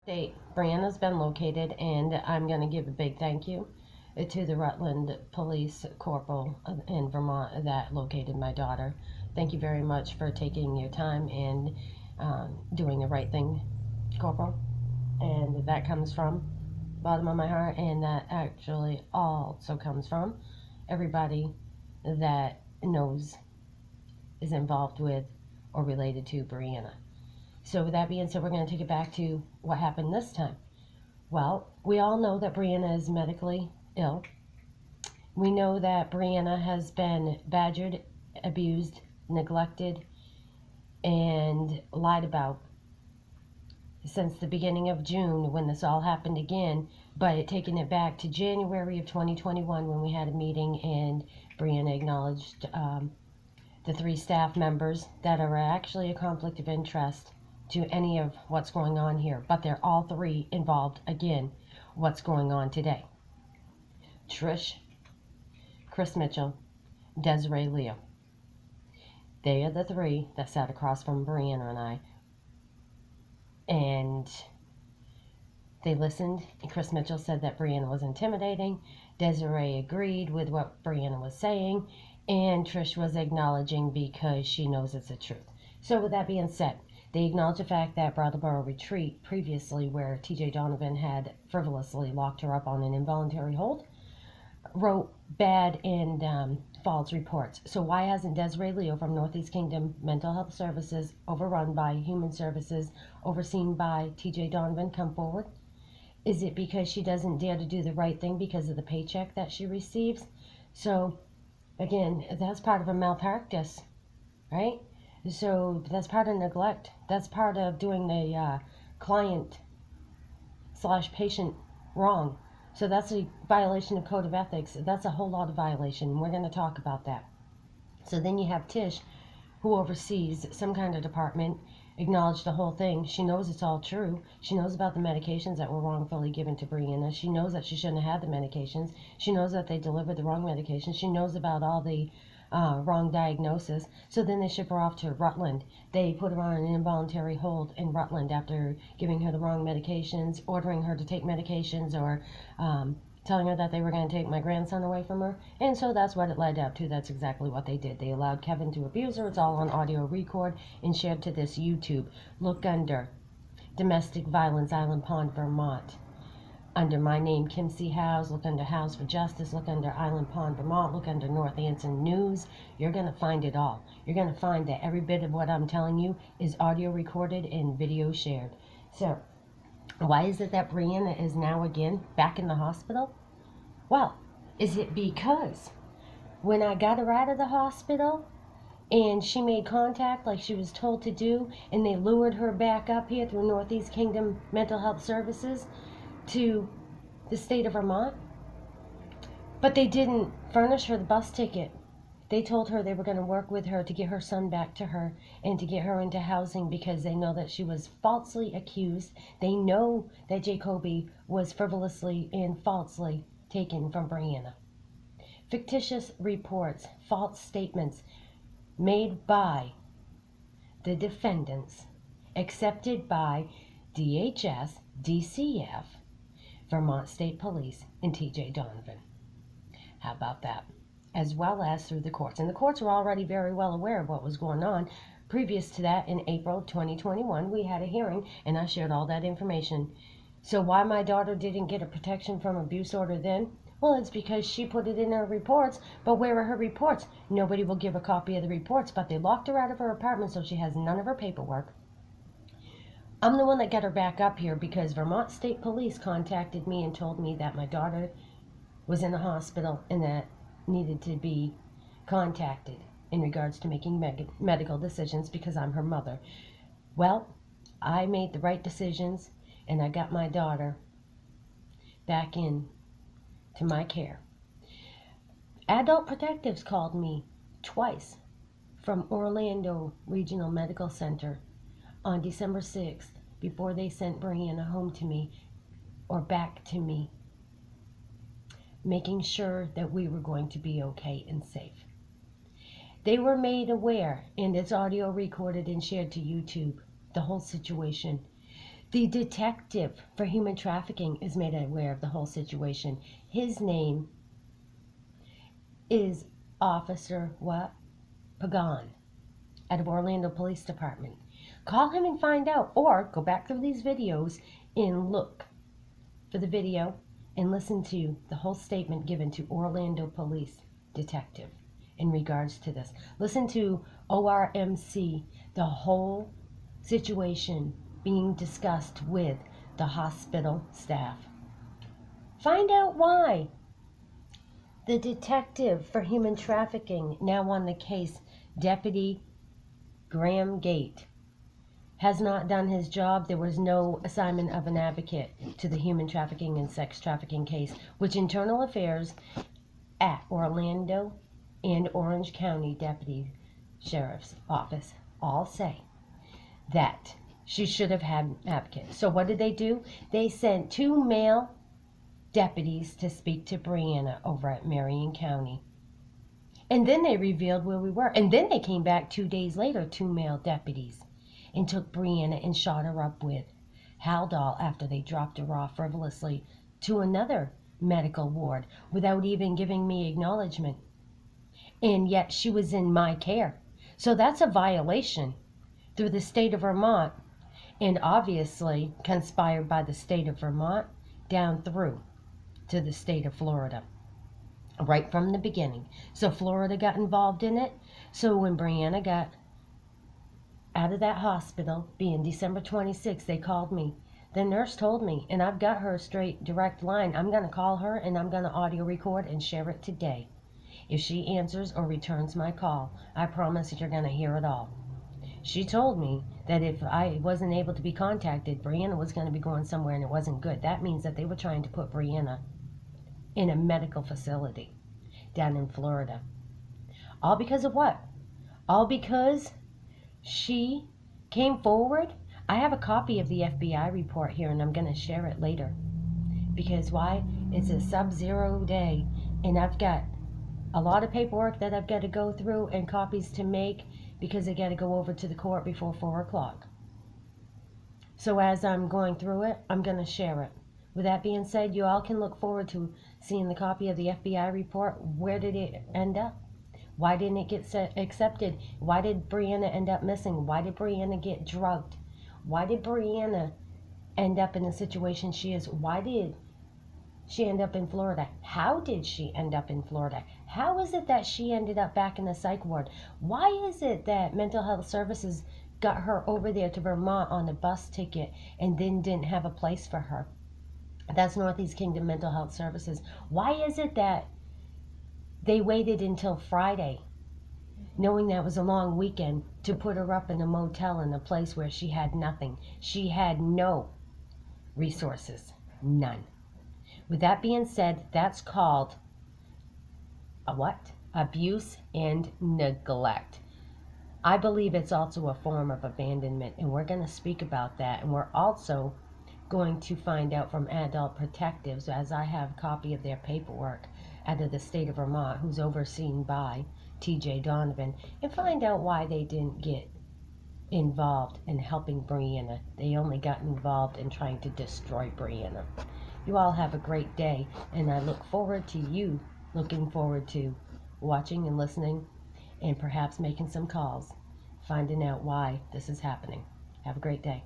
Brianna's been located, and I'm going to give a big thank you to the Rutland Police Corporal in Vermont that located my daughter. Thank you very much for taking your time and doing the right thing, Corporal. And that comes from the bottom of my heart, and that actually also comes from everybody that knows, is involved with, or related to Brianna. So with that being said, we're going to take it back to what happened this time. Well, we all know that Brianna is medically ill. We know that Brianna has been badgered, abused, neglected, and lied about since the beginning of June when this all happened again, but taking it back to January of 2021 when we had a meeting and Brianna acknowledged the 3 staff members that are actually a conflict of interest to any of what's going on here, but they're all 3 involved again what's going on today. Trish, Chris Mitchell, Desiree Leo. They are the 3 that sat across from Brianna and I, and they listened, and Chris Mitchell said that Brianna was intimidating. Desiree agreed with what Brianna was saying, and Trish was acknowledging because she knows it's the truth. So with that being said, they acknowledge the fact that Brattleboro Retreat previously, where TJ Donovan had frivolously locked her up on an involuntary hold, wrote bad and false reports. So why hasn't Desiree Leo from Northeast Kingdom Mental Health Services, overrun by Human Services, overseen by TJ Donovan, come forward? Is it because she doesn't dare to do the right thing because of the paycheck that she receives? So again, that's part of a malpractice, right? So that's part of neglect. That's part of doing the client/patient wrong. So that's a violation of code of ethics. That's a whole lot of violation. We're going to talk about that. So then you have Tish, who oversees some kind of department, acknowledge the whole thing. She knows it's all true. She knows about the medications that were wrongfully given to Brianna. She knows that she shouldn't have had the medications. She knows that they delivered the wrong medications. She knows about all the wrong diagnosis. So then they ship her off to Rutland. They put her on an involuntary hold in Rutland after giving her the wrong medications, ordering her to take medications, or telling her that they were going to take my grandson away from her. And so that's what it led up to. That's exactly what they did. They allowed Kevin to abuse her. It's all on audio record and shared to this YouTube. Look under Domestic Violence Island Pond, Vermont. Under my name, Kim C. Howes. Look under House for Justice. Look under Island Pond, Vermont. Look under North Anson News. You're going to find it all. You're going to find that every bit of what I'm telling you is audio recorded and video shared. So why is it that Brianna is now again back in the hospital? Well, is it because when I got her out of the hospital and she made contact like she was told to do, and they lured her back up here through Northeast Kingdom Mental Health Services to the state of Vermont? But they didn't furnish her the bus ticket. They told her they were going to work with her to get her son back to her and to get her into housing because they know that she was falsely accused. They know that Jacoby was frivolously and falsely taken from Brianna. Fictitious reports, false statements made by the defendants, accepted by DHS, DCF, Vermont State Police, and TJ Donovan. How about that? As well as through the courts. And the courts were already very well aware of what was going on. Previous to that, in April 2021, we had a hearing, and I shared all that information. So why my daughter didn't get a protection from abuse order then? Well, it's because she put it in her reports, but where are her reports? Nobody will give a copy of the reports, but they locked her out of her apartment so she has none of her paperwork. I'm the one that got her back up here because Vermont State Police contacted me and told me that my daughter was in the hospital and that needed to be contacted in regards to making medical decisions because I'm her mother. Well, I made the right decisions and I got my daughter back in to my care. Adult Protectives called me twice from Orlando Regional Medical Center on December 6th before they sent Brianna home to me or back to me, making sure that we were going to be okay and safe. They were made aware, and it's audio recorded and shared to YouTube, the whole situation. The detective for human trafficking is made aware of the whole situation. His name is Officer what? Pagan out of Orlando Police Department. Call him and find out, or go back through these videos and look for the video and listen to the whole statement given to Orlando Police Detective in regards to this. Listen to ORMC, the whole situation being discussed with the hospital staff. Find out why. The detective for human trafficking, now on the case, Deputy Graham Gate, has not done his job. There was no assignment of an advocate to the human trafficking and sex trafficking case, which Internal Affairs at Orlando and Orange County Deputy Sheriff's Office all say that she should have had an advocate. So what did they do? They sent 2 male deputies to speak to Brianna over at Marion County. And then they revealed where we were. And then they came back 2 days later, 2 male deputies, and took Brianna and shot her up with Haldol after they dropped her off frivolously to another medical ward without even giving me acknowledgement. And yet she was in my care. So that's a violation through the state of Vermont, and obviously conspired by the state of Vermont down through to the state of Florida right from the beginning. So Florida got involved in it. So when Brianna got out of that hospital, being December 26th, they called me. The nurse told me, and I've got her straight direct line, I'm going to call her and I'm going to audio record and share it today. If she answers or returns my call, I promise that you're going to hear it all. She told me that if I wasn't able to be contacted, Brianna was going to be going somewhere and it wasn't good. That means that they were trying to put Brianna in a medical facility down in Florida. All because of what? All because she came forward. I have a copy of the FBI report here and I'm going to share it later. Because why? It's a sub-zero day and I've got a lot of paperwork that I've got to go through and copies to make because I got to go over to the court before 4 o'clock. So as I'm going through it, I'm going to share it. With that being said, you all can look forward to seeing the copy of the FBI report. Where did it end up? Why didn't it get accepted? Why did Brianna end up missing? Why did Brianna get drugged? Why did Brianna end up in the situation she is? Why did she end up in Florida? How did she end up in Florida? How is it that she ended up back in the psych ward? Why is it that mental health services got her over there to Vermont on a bus ticket and then didn't have a place for her? That's Northeast Kingdom Mental Health Services. Why is it that they waited until Friday, knowing that was a long weekend, to put her up in a motel in a place where she had nothing? She had no resources. None. With that being said, that's called a what? Abuse and neglect. I believe it's also a form of abandonment, and we're going to speak about that. And we're also going to find out from adult protectives, as I have a copy of their paperwork out of the state of Vermont, who's overseen by TJ Donovan, and find out why they didn't get involved in helping Brianna. They only got involved in trying to destroy Brianna. You all have a great day, and I look forward to you looking forward to watching and listening and perhaps making some calls, finding out why this is happening. Have a great day.